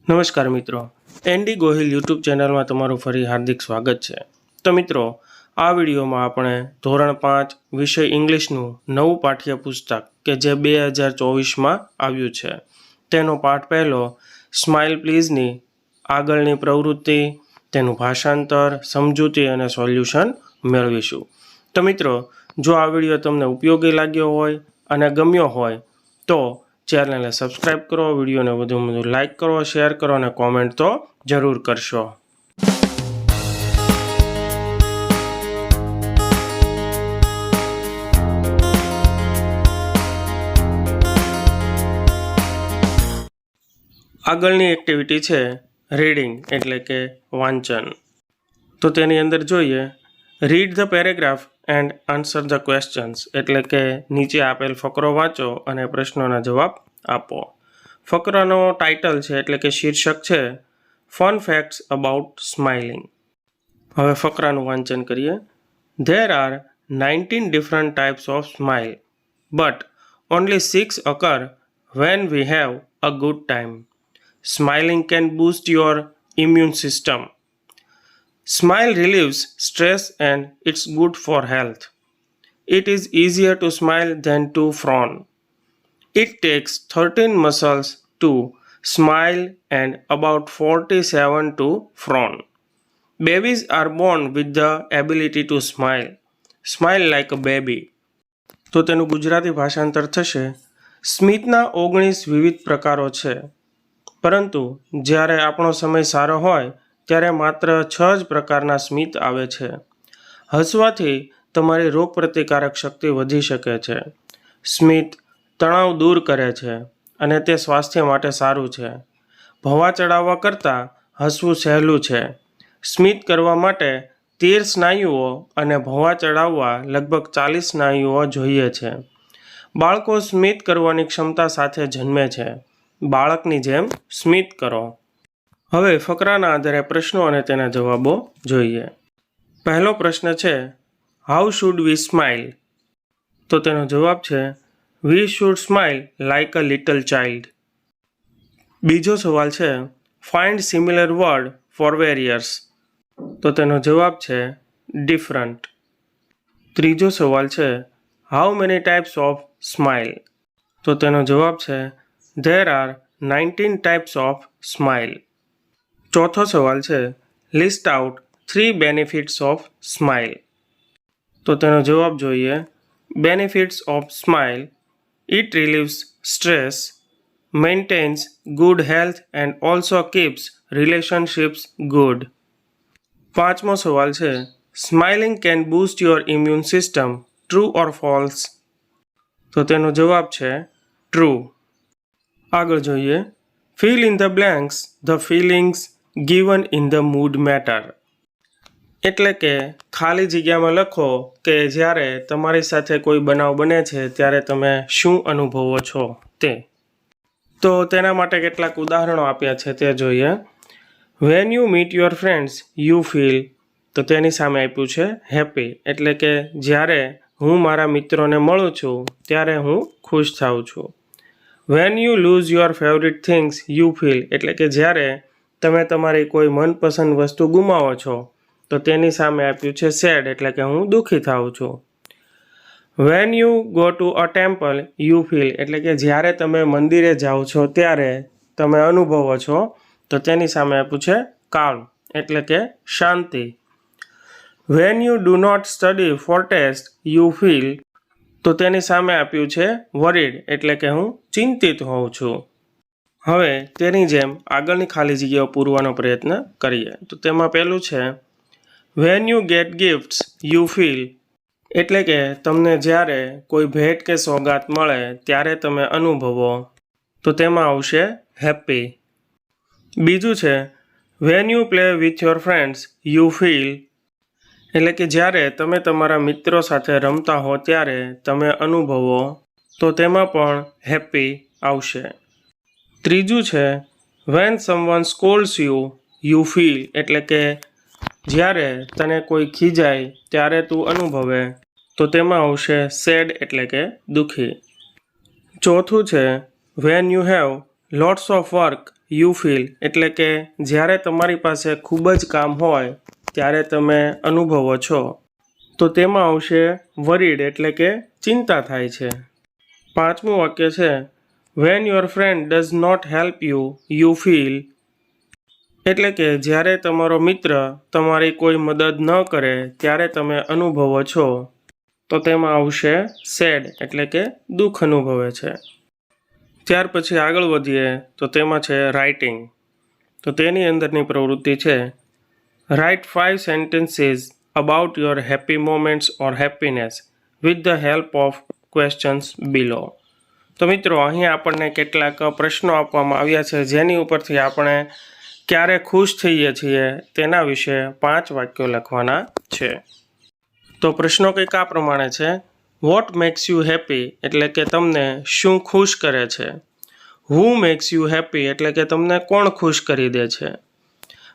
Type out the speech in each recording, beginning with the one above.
નમસ્કાર મિત્રો, Andy Gohil YouTube ચેનલમાં તમારું ફરી હાર્દિક સ્વાગત છે. તો મિત્રો, આ વિડીયોમાં આપણે ધોરણ 5 વિષય ઇંગ્લિશનું નવું પાઠ્યપુસ્તક કે જે 2024માં આવ્યું છે તેનો પાઠ પહેલો સ્માઇલ પ્લીઝની આગળની પ્રવૃત્તિ, તેનું ભાષાંતર, સમજૂતી અને સોલ્યુશન મેળવીશું. તો મિત્રો, જો આ વિડીયો તમને ઉપયોગી લાગ્યો હોય અને ગમ્યો હોય તો ચેનલને સબસ્ક્રાઈબ કરો, વિડીયોને વધુમાં વધુ લાઇક કરો, શેર કરો અને કોમેન્ટ તો જરૂર કરશો. આગળની એક્ટિવિટી છે રીડિંગ એટલે કે વાંચન. તો તેની અંદર જોઈએ read the paragraph and answer the questions એટલે કે નીચે આપેલ ફકરો વાંચો અને પ્રશ્નોના જવાબ આપો. ફકરાનો ટાઇટલ છે એટલે કે શીર્ષક છે ફન ફેક્ટ્સ અબાઉટ સ્માઇલિંગ. હવે ફકરાનું વાંચન કરીએ. There are 19 different types of smile but only 6 occur when we have a good time. Smiling can boost your immune system. Smile relieves stress and it's good for health. It is easier to smile than to frown. It takes 13 muscles to smile and about 47 to frown. Babies are born with the ability to smile. Smile like a baby. તો તેનું ગુજરાતી ભાષાંતર થશે સ્મિતના 19 વિવિધ પ્રકારો છે, પરંતુ જ્યારે આપણો સમય સારો હોય ત્યારે માત્ર 6 જ પ્રકારના સ્મિત આવે છે. હસવાથી તમારી રોગપ્રતિકારક શક્તિ વધી શકે છે. સ્મિત તણાવ દૂર કરે છે અને તે સ્વાસ્થ્ય માટે સારું છે. ભવા ચડાવવા કરતાં હસવું સહેલું છે. સ્મિત કરવા માટે 13 સ્નાયુઓ અને ભવા ચડાવવા લગભગ 40 સ્નાયુઓ જોઈએ છે. બાળકો સ્મિત કરવાની ક્ષમતા સાથે જન્મે છે. બાળકની જેમ સ્મિત કરો. હવે ફકરાના આધારે પ્રશ્નો અને તેના જવાબો જોઈએ. પહેલો પ્રશ્ન છે હાઉ શુડ વી સ્માઇલ? તો તેનો જવાબ છે we should smile like a little child. બીજો સવાલ છે find similar word for warriors. તો તેનો જવાબ છે ડિફરન્ટ. ત્રીજો સવાલ છે how many types of smile? તો તેનો જવાબ છે there are 19 types of smile. ચોથો સવાલ છે list out 3 benefits of smile. તો તેનો જવાબ જોઈએ benefits of smile it relieves stress, maintains good health and also keeps relationships good. પાંચમો સવાલ છે smiling can boost your immune system, true or false? તો તેનો જવાબ છે ટ્રુ. આગળ જોઈએ fill in the blanks the feelings given in the mood matter. એટલે કે ખાલી જગ્યામાં લખો કે જ્યારે તમારી સાથે કોઈ બનાવ બને છે ત્યારે તમે શું અનુભવો છો તે. તો તેના માટે કેટલાક ઉદાહરણો આપ્યા છે તે જોઈએ. When you meet your friends you feel. તો તેની સામે આપ્યું છે હેપી એટલે કે જ્યારે હું મારા મિત્રોને મળું છું ત્યારે હું ખુશ થાઉં છું. When you loose your favourite things you feel એટલે કે જ્યારે તમે તમારી કોઈ મનપસંદ વસ્તુ ગુમાવો છો તો તેની સામે આપ્યું છે સેડ એટલે કે હું દુઃખી થાઉં છું. When you go to a temple you feel એટલે કે જ્યારે તમે મંદિરે જાઓ છો ત્યારે તમે અનુભવો છો તો તેની સામે આપ્યું છે કાલ્મ એટલે કે શાંતિ. When you do not study for test you feel. તો તેની સામે આપ્યું છે વરીડ એટલે કે હું ચિંતિત હોઉં છું. હવે તેની જેમ આગળની ખાલી જગ્યાઓ પૂરવાનો પ્રયત્ન કરીએ. તો તેમાં પહેલું છે when you get gifts you feel એટલે કે તમને જ્યારે કોઈ ભેટ કે સોગાત મળે ત્યારે તમે અનુભવો તો તેમાં આવશે હેપી. બીજું છે when you play with your friends you feel એટલે કે જ્યારે તમે તમારા મિત્રો સાથે રમતા હો ત્યારે તમે અનુભવો તો તેમાં પણ હેપી આવશે. ત્રીજું છે વેન સમવન સ્કોલ્ડ્સ યુ ફીલ એટલે કે જ્યારે તને કોઈ ખીજાય ત્યારે તું અનુભવે તો તેમાં આવશે સેડ એટલે કે દુઃખી. ચોથું છે when you have lots of work you feel એટલે કે જ્યારે તમારી પાસે ખૂબ જ કામ હોય ત્યારે તમે અનુભવો છો. તો તેમાં આવશે વરીડ એટલે કે ચિંતા થાય છે. પાંચમું વાક્ય છે when your friend does not help you you feel એટલે કે જ્યારે તમારો મિત્ર તમારી કોઈ મદદ ન કરે ત્યારે તમે અનુભવો છો. તો તેમાં આવશે સેડ એટલે કે દુઃખ અનુભવે છે. ત્યાર પછી આગળ વધીએ તો તેમાં છે રાઇટિંગ. તો તેની અંદરની પ્રવૃત્તિ છે write 5 sentences about your happy moments or happiness with the help of questions below. તો મિત્રો અહીં આપણને કેટલાક પ્રશ્નો આપવામાં આવ્યા છે જેની ઉપરથી આપણે ક્યારે ખુશ થઈએ છીએ તેના વિશે 5 વાક્યો લખવાના છે. તો પ્રશ્નો કંઈક આ પ્રમાણે છે વોટ મેક્સ યુ હેપી એટલે કે તમને શું ખુશ કરે છે. હુ મેક્સ યુ હેપી એટલે કે તમને કોણ ખુશ કરી દે છે.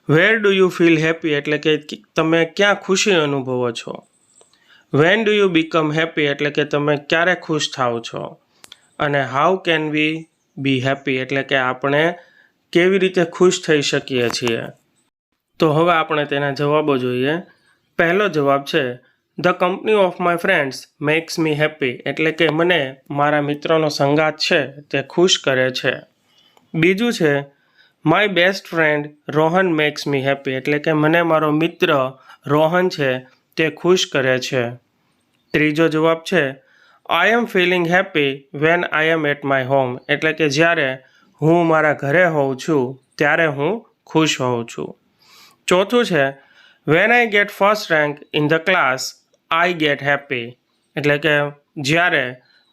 Where do you feel happy એટલે કે તમે ક્યાં ખુશી અનુભવો છો. When do you become happy એટલે કે તમે ક્યારે ખુશ થાવ છો. અને how can we B happy એટલે કે આપણે કેવી રીતે ખુશ થઈ શકીએ છીએ. તો હવે આપણે તેના જવાબો જોઈએ. પહેલો જવાબ છે the company of my friends max me happy એટલે કે મને મારા મિત્રોનો સંગાત છે તે ખુશ કરે છે. બીજું છે my best friend Rohan max me happy એટલે કે મને મારો મિત્ર રોહન છે તે ખુશ કરે છે. ત્રીજો જવાબ છે I am feeling happy when I am at my home એટલે કે જ્યારે હું મારા ઘરે હોઉં છું ત્યારે હું ખુશ હોઉં છું. ચોથું છે when I get first rank in the class I get happy એટલે કે જ્યારે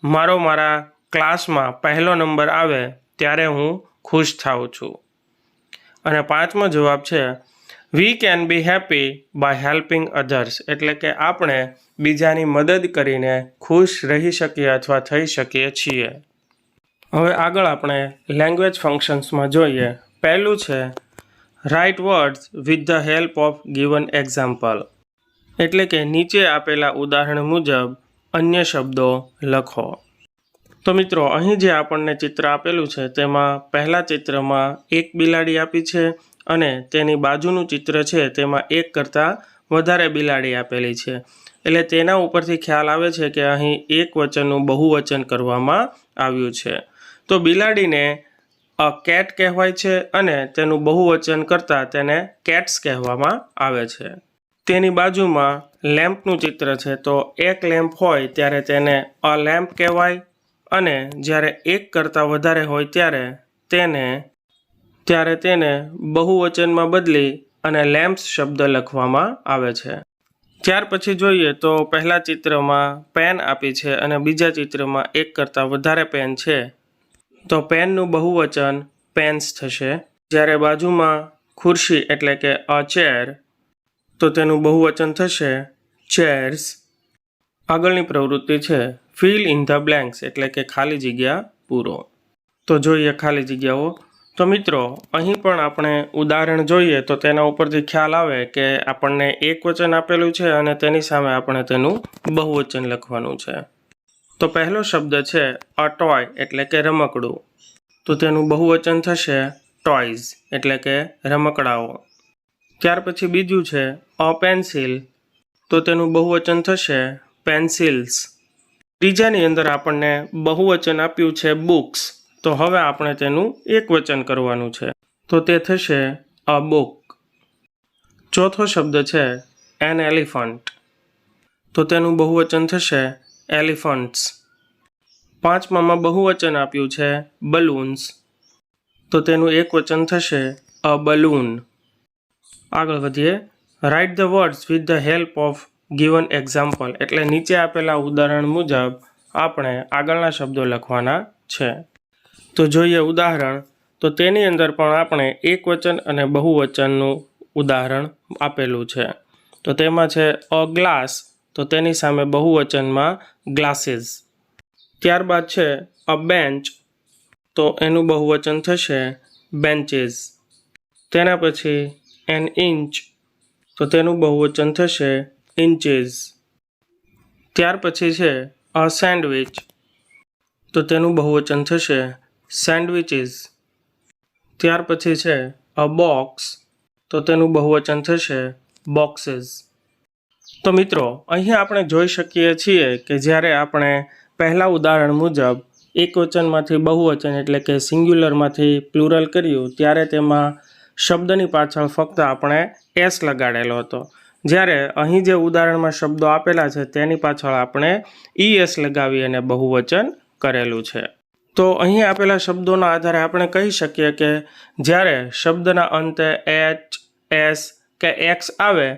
મારા ક્લાસમાં પહેલો નંબર આવે ત્યારે હું ખુશ થાઉં છું. અને પાંચમો જવાબ છે we can be happy by helping others એટલે કે આપણે બીજાની મદદ કરીને ખુશ રહી શકીએ અથવા થઈ શકીએ છીએ. હવે આગળ આપણે લેંગ્વેજ ફંક્શન્સમાં જોઈએ. પહેલું છે write words with the help of given example એટલે કે નીચે આપેલા ઉદાહરણ મુજબ અન્ય શબ્દો લખો. તો મિત્રો અહીં જે આપણને ચિત્ર આપેલું છે તેમાં પહેલા ચિત્રમાં એક બિલાડી આપી છે અને તેની બાજુનું ચિત્ર છે તેમાં એક કરતાં વધારે બિલાડી આપેલી છે. એટલે તેના ઉપરથી ખ્યાલ આવે છે કે અહીં એક વચનનું બહુવચન કરવામાં આવ્યું છે. તો બિલાડીને અ કેટ કહેવાય છે અને તેનું બહુવચન કરતાં તેને કેટ્સ કહેવામાં આવે છે. તેની બાજુમાં લેમ્પનું ચિત્ર છે તો એક લેમ્પ હોય ત્યારે તેને અ લેમ્પ કહેવાય અને જ્યારે એક કરતાં વધારે હોય ત્યારે તેને બહુવચનમાં બદલી અને લેમ્પ્સ શબ્દ લખવામાં આવે છે. ત્યાર પછી જોઈએ તો પહેલા ચિત્રમાં પેન આપી છે અને બીજા ચિત્રમાં એક કરતાં વધારે પેન છે તો પેનનું બહુવચન પેન્સ થશે. જ્યારે બાજુમાં ખુરશી એટલે કે અ ચેર તો તેનું બહુવચન થશે ચેર્સ. આગળની પ્રવૃત્તિ છે ફિલ ઇન ધ બ્લેન્ક્સ એટલે કે ખાલી જગ્યા પૂરો. તો જોઈએ ખાલી જગ્યાઓ. તો મિત્રો અહીં પણ આપણે ઉદાહરણ જોઈએ તો તેના ઉપરથી ખ્યાલ આવે કે આપણને એક વચન આપેલું છે અને તેની સામે આપણે તેનું બહુવચન લખવાનું છે. તો પહેલો શબ્દ છે અ ટોય એટલે કે રમકડું તો તેનું બહુવચન થશે ટોયઝ એટલે કે રમકડાઓ. ત્યાર પછી બીજું છે અ પેન્સિલ તો તેનું બહુવચન થશે પેન્સિલ્સ. ત્રીજાની અંદર આપણને બહુવચન આપ્યું છે બુક્સ તો હવે આપણે તેનું એક વચન કરવાનું છે તો તે થશે અ બુક. ચોથો શબ્દ છે એન એલિફન્ટ તો તેનું બહુવચન થશે એલિફન્ટ્સ. પાંચમામાં બહુવચન આપ્યું છે બલૂન્સ તો તેનું એક વચન થશે અ બલૂન. આગળ વધીએ write the words with the help of given example એટલે નીચે આપેલા ઉદાહરણ મુજબ આપણે આગળના શબ્દો લખવાના છે. તો જોઈએ ઉદાહરણ. તો તેની અંદર પણ આપણે એક વચન અને બહુવચનનું ઉદાહરણ આપેલું છે. તો તેમાં છે અ ગ્લાસ તો તેની સામે બહુવચનમાં ગ્લાસીસ. ત્યારબાદ છે અ બેન્ચ તો એનું બહુવચન થશે બેન્ચીસ. તેના પછી એન ઇંચ તો તેનું બહુવચન થશે ઇન્ચીસ. ત્યાર પછી છે અ સેન્ડવિચ તો તેનું બહુવચન થશે સેન્ડવિચીસ. ત્યાર પછી છે અ બોક્સ, તો તેનું બહુવચન થશે બોક્સીસ. તો મિત્રો અહીંયા આપણે જોઈ શકીએ છીએ કે જ્યારે આપણે પહેલા ઉદાહરણ મુજબ એકવચનમાંથી બહુવચન એટલે કે સિંગ્યુલરમાંથી પ્લુરલ કર્યું ત્યારે તેમાં શબ્દની પાછળ ફક્ત આપણે એસ લગાડેલો હતો. જ્યારે અહીં જે ઉદાહરણમાં શબ્દો આપેલા છે તેની પાછળ આપણે ઈએસ લગાવી અને બહુવચન કરેલું છે. તો અહીં આપેલા શબ્દોના આધારે આપણે કહી શકીએ કે જ્યારે શબ્દના અંતે એચ, એસ કે એક્સ આવે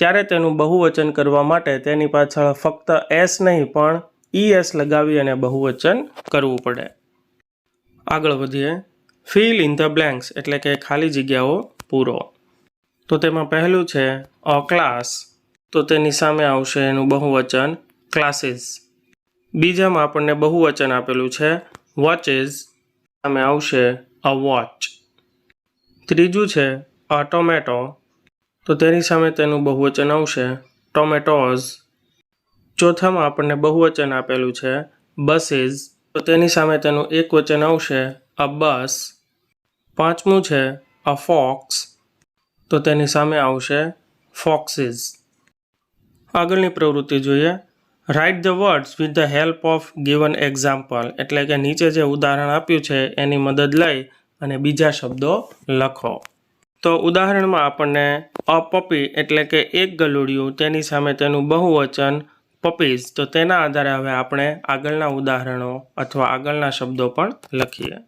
ત્યારે તેનું બહુવચન કરવા માટે તેની પાછળ ફક્ત એસ નહીં પણ ઈએસ લગાવી અને બહુવચન કરવું પડે. આગળ વધીએ. ફિલ ઇન ધ બ્લેન્ક્સ એટલે કે ખાલી જગ્યાઓ પૂરો. તો તેમાં પહેલું છે અ ક્લાસ, તો તેની સામે આવશે એનું બહુવચન ક્લાસીસ. બીજામાં આપણને બહુવચન આપેલું છે વોચેસ, સામે આવશે અ વોચ. ત્રીજું છે અ ટોમેટો, તો તેની સામે તેનું બહુવચન આવશે ટોમેટોઝ. ચોથામાં આપણને બહુવચન આપેલું છે બસીસ, તો તેની સામે તેનું એક વચન આવશે અ બસ. પાંચમું છે અ ફોક્સ, તો તેની સામે આવશે ફોક્સીસ. આગળની પ્રવૃત્તિ જોઈએ. Write the words with the help of given example, એટલે કે નીચે જે ઉદાહરણ આપ્યું છે એની મદદ લઈ અને બીજા શબ્દો લખો. તો ઉદાહરણમાં આપણને અ પપી એટલે કે એક ગલુડિયું, તેની સામે તેનું બહુવચન પપીઝ, તો તેના આધારે હવે આપણે આગળના ઉદાહરણો અથવા આગળના શબ્દો પણ લખીએ.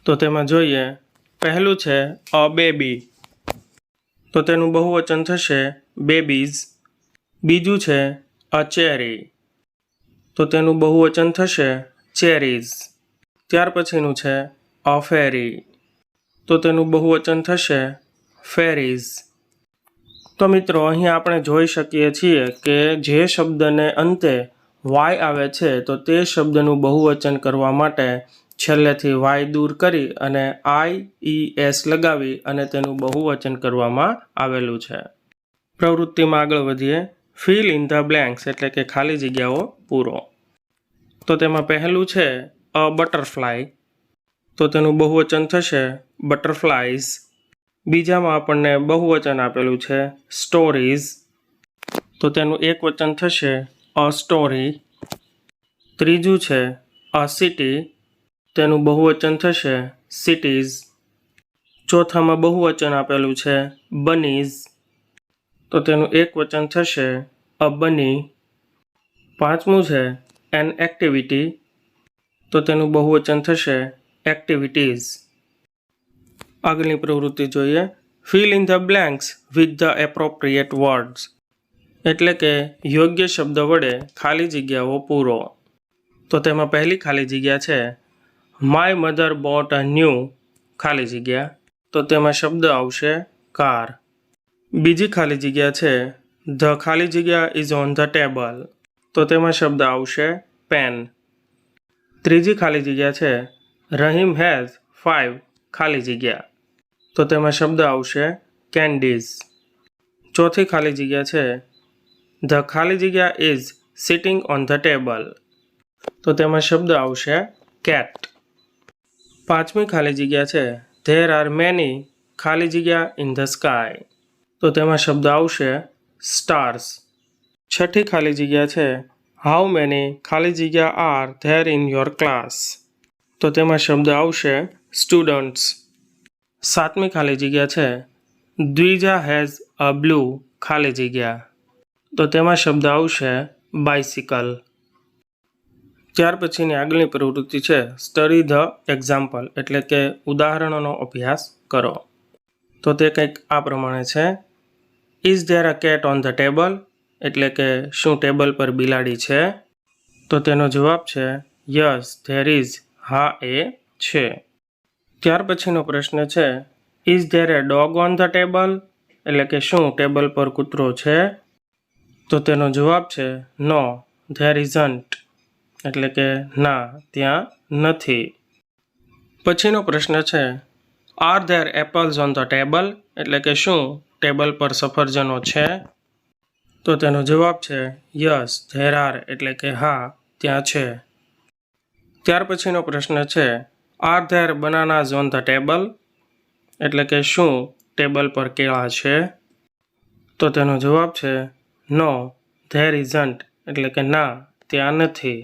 તો તેમાં જોઈએ. પહેલું છે અ બેબી, તો તેનું બહુવચન થશે બેબીઝ. બીજું છે અ ચેરી, તો તેનું બહુવચન થશે ચેરીઝ. ત્યાર પછીનું છે અ ફેરી, તો તેનું બહુવચન થશે ફેરીઝ. તો મિત્રો અહીં આપણે જોઈ શકીએ છીએ કે જે શબ્દને અંતે વાય આવે છે તો તે શબ્દનું બહુવચન કરવા માટે છેલ્લેથી વાય દૂર કરી અને IES લગાવી અને તેનું બહુવચન કરવામાં આવેલું છે. પ્રવૃત્તિમાં આગળ વધીએ. ફિલ ઇન ધ બ્લેન્ક્સ એટલે કે ખાલી જગ્યાઓ પૂરો. તો તેમાં પહેલું છે અ બટરફ્લાય, તો તેનું બહુવચન થશે બટરફ્લાઇઝ. બીજામાં આપણને બહુવચન આપેલું છે સ્ટોરીઝ, તો તેનું એક વચન થશે અ સ્ટોરી. ત્રીજું છે અ સિટી, તેનું બહુવચન થશે સિટીઝ. ચોથામાં બહુવચન આપેલું છે બનીઝ, તો તેનું એક વચન થશે અ બની. પાંચમું છે એન એક્ટિવિટી, તો તેનું બહુવચન થશે એક્ટિવિટીઝ. આગળની પ્રવૃત્તિ જોઈએ. Fill in the blanks with the appropriate words, એટલે કે યોગ્ય શબ્દ વડે ખાલી જગ્યાઓ પૂરો. તો તેમાં પહેલી ખાલી જગ્યા છે my mother bought a new ખાલી જગ્યા, તો તેમાં શબ્દ આવશે કાર. બીજી ખાલી જગ્યા છે ધ ખાલી જગ્યા ઇઝ ઓન ધ ટેબલ, તો તેમાં શબ્દ આવશે પેન. ત્રીજી ખાલી જગ્યા છે રહીમ હેઝ 5 ખાલી જગ્યા, તો તેમાં શબ્દ આવશે કેન્ડીઝ. ચોથી ખાલી જગ્યા છે ધ ખાલી જગ્યા is sitting on the table, તો તેમાં શબ્દ આવશે કેટ. પાંચમી ખાલી જગ્યા છે ધેર આર મેની ખાલી જગ્યા ઇન ધ સ્કાય, તો તેમાં શબ્દ આવશે સ્ટાર્સ. છઠ્ઠી ખાલી જગ્યા છે હાઉ મેની ખાલી જગ્યા are there in your class, તો તેમાં શબ્દ આવશે સ્ટુડન્ટ્સ. સાતમી ખાલી જગ્યા છે દ્વિજા હેઝ અ બ્લુ ખાલી જગ્યા, તો તેમાં શબ્દ આવશે બાઇસિકલ. ત્યાર પછીની આગળની પ્રવૃત્તિ છે સ્ટડી ધ એક્ઝામ્પલ, એટલે કે ઉદાહરણોનો અભ્યાસ કરો. તો તે કંઈક આ પ્રમાણે છે. Is there a cat on the table, એટલે કે શું ટેબલ પર બિલાડી છે? તો તેનો જવાબ છે યસ ધેર ઇઝ, હા એ છે. ત્યાર પછીનો પ્રશ્ન છે is there A dog on the table, એટલે કે શું ટેબલ પર કૂતરો છે? તો તેનો જવાબ છે નો ધેર ઇઝન્ટ, એટલે કે ના ત્યાં નથી. પછીનો પ્રશ્ન છે are there apples on the table, એટલે કે શું ટેબલ પર સફરજનો છે? તો તેનો જવાબ છે યસ ધેર આર, એટલે કે હા ત્યાં છે. ત્યાર પછીનો પ્રશ્ન છે are there બનાનાઝ on the table, એટલે કે શું ટેબલ પર કેળા છે? તો તેનો જવાબ છે નો ધેર ઇઝન્ટ, એટલે કે ના ત્યાં નથી.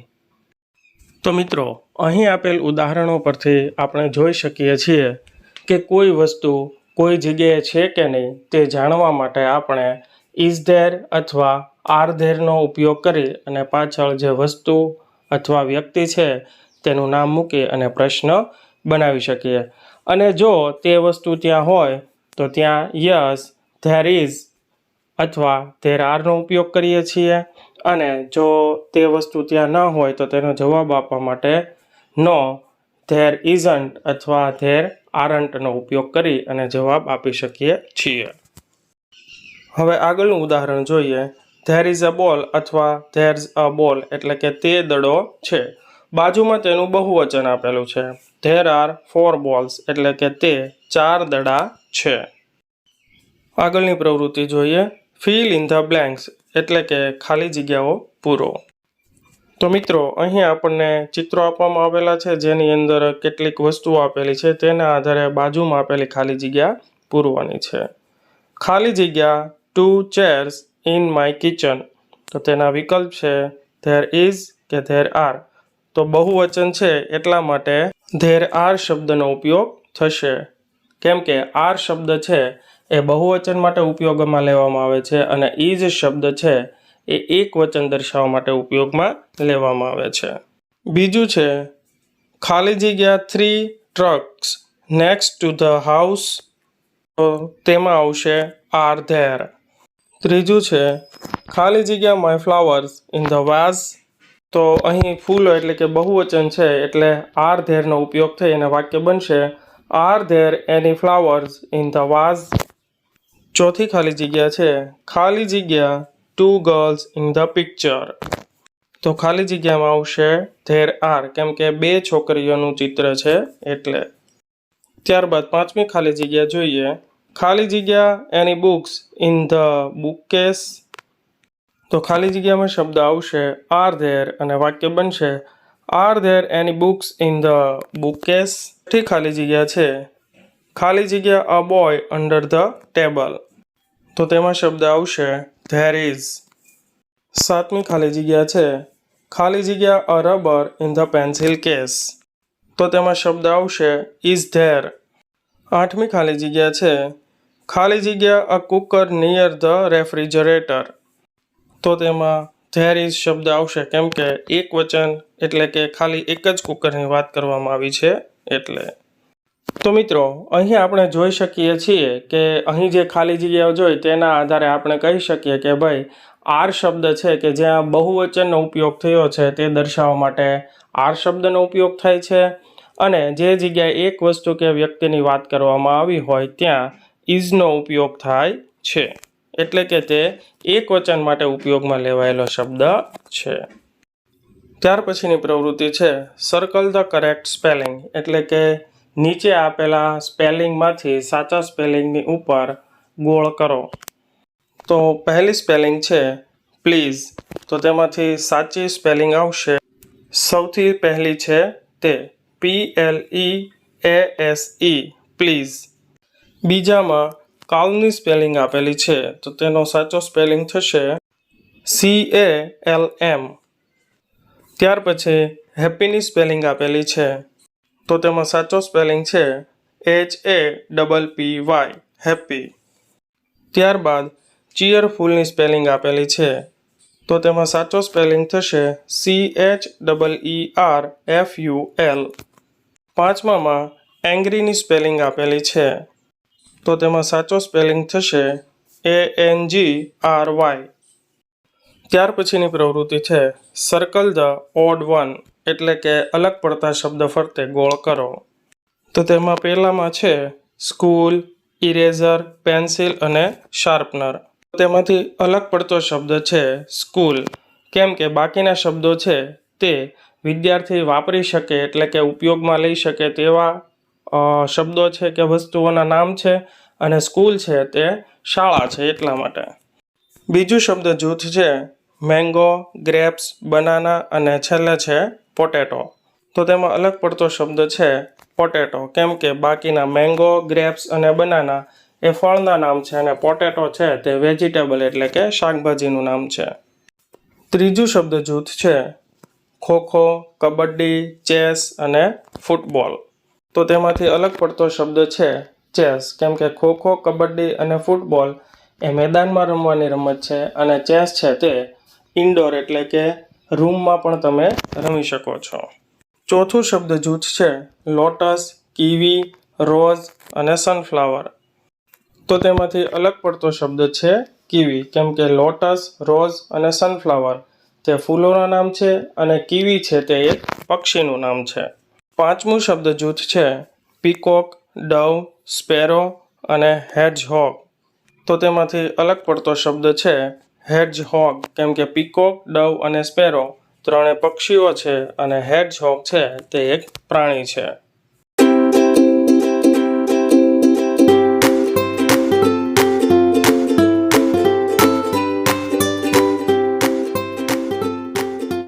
તો મિત્રો, અહીં આપેલ ઉદાહરણો પરથી આપણે જોઈ શકીએ છીએ કે કોઈ વસ્તુ કોઈ જગ્યાએ છે કે નહીં તે જાણવા માટે આપણે ઇઝ ધેર અથવા આર ધેરનો ઉપયોગ કરી અને પાછળ જે વસ્તુ અથવા વ્યક્તિ છે તેનું નામ મૂકી અને પ્રશ્ન બનાવી શકીએ. અને જો તે વસ્તુ ત્યાં હોય તો ત્યાં યસ ધેર ઇઝ અથવા ધેર આરનો ઉપયોગ કરીએ છીએ, અને જો તે વસ્તુ ત્યાં ન હોય તો તેનો જવાબ આપવા માટે નો ધેર ઇઝન્ટ અથવા ધેર આરન્ટનો ઉપયોગ કરી અને જવાબ આપી શકીએ છીએ. હવે આગળનું ઉદાહરણ જોઈએ. ધેર ઇઝ અ બોલ અથવા ધેર્સ અ બોલ, એટલે કે તે દડો છે. બાજુમાં તેનું બહુવચન આપેલું છે. ધેર આર 4 balls, એટલે કે તે 4 દડા છે. આગળની પ્રવૃત્તિ જોઈએ. ફિલ ઇન ધ બ્લેન્ક્સ, એટલે કે ખાલી જગ્યાઓ પૂરો. તો મિત્રો, અહીં આપણને ચિત્રો આપવામાં આવેલા છે જેની અંદર કેટલીક વસ્તુઓ આપેલી છે. તેના આધારે બાજુમાં આપેલી ખાલી જગ્યા પૂરવાની છે. ખાલી જગ્યા 2 chairs ઇન માય કિચન. તો તેના વિકલ્પ છે ધેર ઇઝ કે ધેર આર. તો બહુવચન છે એટલા માટે ધેર આર શબ્દનો ઉપયોગ થશે, કેમ કે આર શબ્દ છે એ બહુવચન માટે ઉપયોગમાં લેવામાં આવે છે અને ઇઝ શબ્દ છે એ એક વચન દર્શાવવા માટે ઉપયોગમાં લેવામાં આવે છે. બીજું છે ખાલી જગ્યા 3 trucks next to the house. તો તેમાં આવશે આર ધેર. ત્રીજું છે ખાલી જગ્યા my flowers in the vase. તો અહીં ફૂલો એટલે કે બહુવચન છે એટલે આર ધેરનો ઉપયોગ થઈ અને વાક્ય બનશે are there any flowers in the vase. ચોથી ખાલી જગ્યા છે ખાલી જગ્યા 2 girls ઇન ધ પિક્ચર. તો ખાલી જગ્યામાં આવશે ધેર આર, કેમ કે 2 છોકરીઓનું ચિત્ર છે એટલે. ત્યારબાદ પાંચમી ખાલી જગ્યા જોઈએ. ખાલી જગ્યા એની બુક્સ ઇન ધ બુકકેસ. તો ખાલી જગ્યામાં શબ્દ આવશે આર ધેર અને વાક્ય બનશે are there any books in the bookcase. છઠ્ઠી ખાલી જગ્યા છે ખાલી જગ્યા a boy under the table. તો તેમાં શબ્દ આવશે ધેર ઇઝ. સાતમી ખાલી જગ્યા છે ખાલી જગ્યા a rubber in the pencil case. તો તેમાં શબ્દ આવશે ઇઝ ધેર. આઠમી ખાલી જગ્યા છે ખાલી જગ્યા અ કુકર નિયર ધ રેફ્રિજરેટર. તો તેમાં ધેર ઇઝ શબ્દ આવશે, કેમ કે એક વચન એટલે કે ખાલી એક જ કુકરની વાત કરવામાં આવી છે એટલે. તો મિત્રો, અહીં આપણે જોઈ શકીએ છીએ કે અહીં જે ખાલી જગ્યાઓ જોઈ તેના આધારે આપણે કહી શકીએ કે ભાઈ આર શબ્દ છે કે જ્યાં બહુવચનનો ઉપયોગ થયો છે તે દર્શાવવા માટે આર શબ્દનો ઉપયોગ થાય છે, અને જે જગ્યાએ એક વસ્તુ કે વ્યક્તિની વાત કરવામાં આવી હોય ત્યાં ઇઝનો ઉપયોગ થાય છે, એટલે કે તે એક વચન માટે ઉપયોગમાં લેવાયેલો શબ્દ છે. ત્યાર પછીની પ્રવૃત્તિ છે સર્કલ ધ કરેક્ટ સ્પેલિંગ, એટલે કે નીચે આપેલા સ્પેલિંગમાંથી સાચા સ્પેલિંગની ઉપર ગોળ કરો. તો પહેલી સ્પેલિંગ છે પ્લીઝ. તો તેમાંથી સાચી સ્પેલિંગ આવશે સૌથી પહેલી છે તે PLEASE પ્લીઝ. બીજામાં કાઉની સ્પેલિંગ આપેલી છે તો તેનો સાચો સ્પેલિંગ થશે CALM. ત્યાર પછી હેપીની સ્પેલિંગ આપેલી છે તો તેમાં સાચો સ્પેલિંગ છે HAPPY હેપી. ત્યારબાદ ચીયરફુલની સ્પેલિંગ આપેલી છે તો તેમાં સાચો સ્પેલિંગ થશે CHEERFUL. પાંચમામાં એંગ્રીની સ્પેલિંગ આપેલી છે તો તેમાં સાચો સ્પેલિંગ થશે ANGRY. ત્યાર પછીની પ્રવૃત્તિ છે સર્કલ ધ ઓડ વન, એટલે કે અલગ પડતા શબ્દ ફરતે ગોળ કરો. તો તેમાં પહેલામાં છે સ્કૂલ, ઇરેઝર, પેન્સિલ અને શાર્પનર. તેમાંથી અલગ પડતો શબ્દ છે સ્કૂલ, કેમ કે બાકીના શબ્દો છે તે વિદ્યાર્થી વાપરી શકે એટલે કે ઉપયોગમાં લઈ શકે તેવા શબ્દો છે કે વસ્તુઓના નામ છે, અને સ્કૂલ છે તે શાળા છે એટલા માટે. બીજું શબ્દ જૂથ છે મેંગો, ગ્રેપ્સ, બનાના અને છેલ્લે છે પોટેટો. તો તેમાં અલગ પડતો શબ્દ છે પોટેટો, કેમ કે બાકીના મેંગો, ગ્રેપ્સ અને બનાના એ ફળના નામ છે અને પોટેટો છે તે વેજીટેબલ એટલે કે શાકભાજીનું નામ છે. ત્રીજું શબ્દ જૂથ છે ખોખો, કબડ્ડી, ચેસ અને ફૂટબોલ. તો તેમાંથી અલગ પડતો શબ્દ છે ચેસ, કેમ કે ખોખો, કબડ્ડી અને ફૂટબોલ એ મેદાનમાં રમવાની રમત છે અને ચેસ છે તે ઇન્ડોર એટલે કે રૂમમાં પણ તમે રમી શકો છો. ચોથું શબ્દ જૂથ છે લોટસ, કીવી, રોઝ અને સનફ્લાવર. તો તેમાંથી અલગ પડતો શબ્દ છે કીવી, કેમ કે લોટસ, રોઝ અને સનફ્લાવર તે ફૂલોના નામ છે અને કીવી છે તે એક પક્ષીનું નામ છે. પાંચમું શબ્દ જૂથ છે પીકોક, ડવ, સ્પેરો અને હેડ્જહોગ. તો તેમાંથી અલગ પડતો શબ્દ છે હેડ્જહોગ, કેમ કે પીકોક, ડવ અને સ્પેરો ત્રણે પક્ષીઓ છે અને હેડ્જહોગ છે તે એક પ્રાણી છે.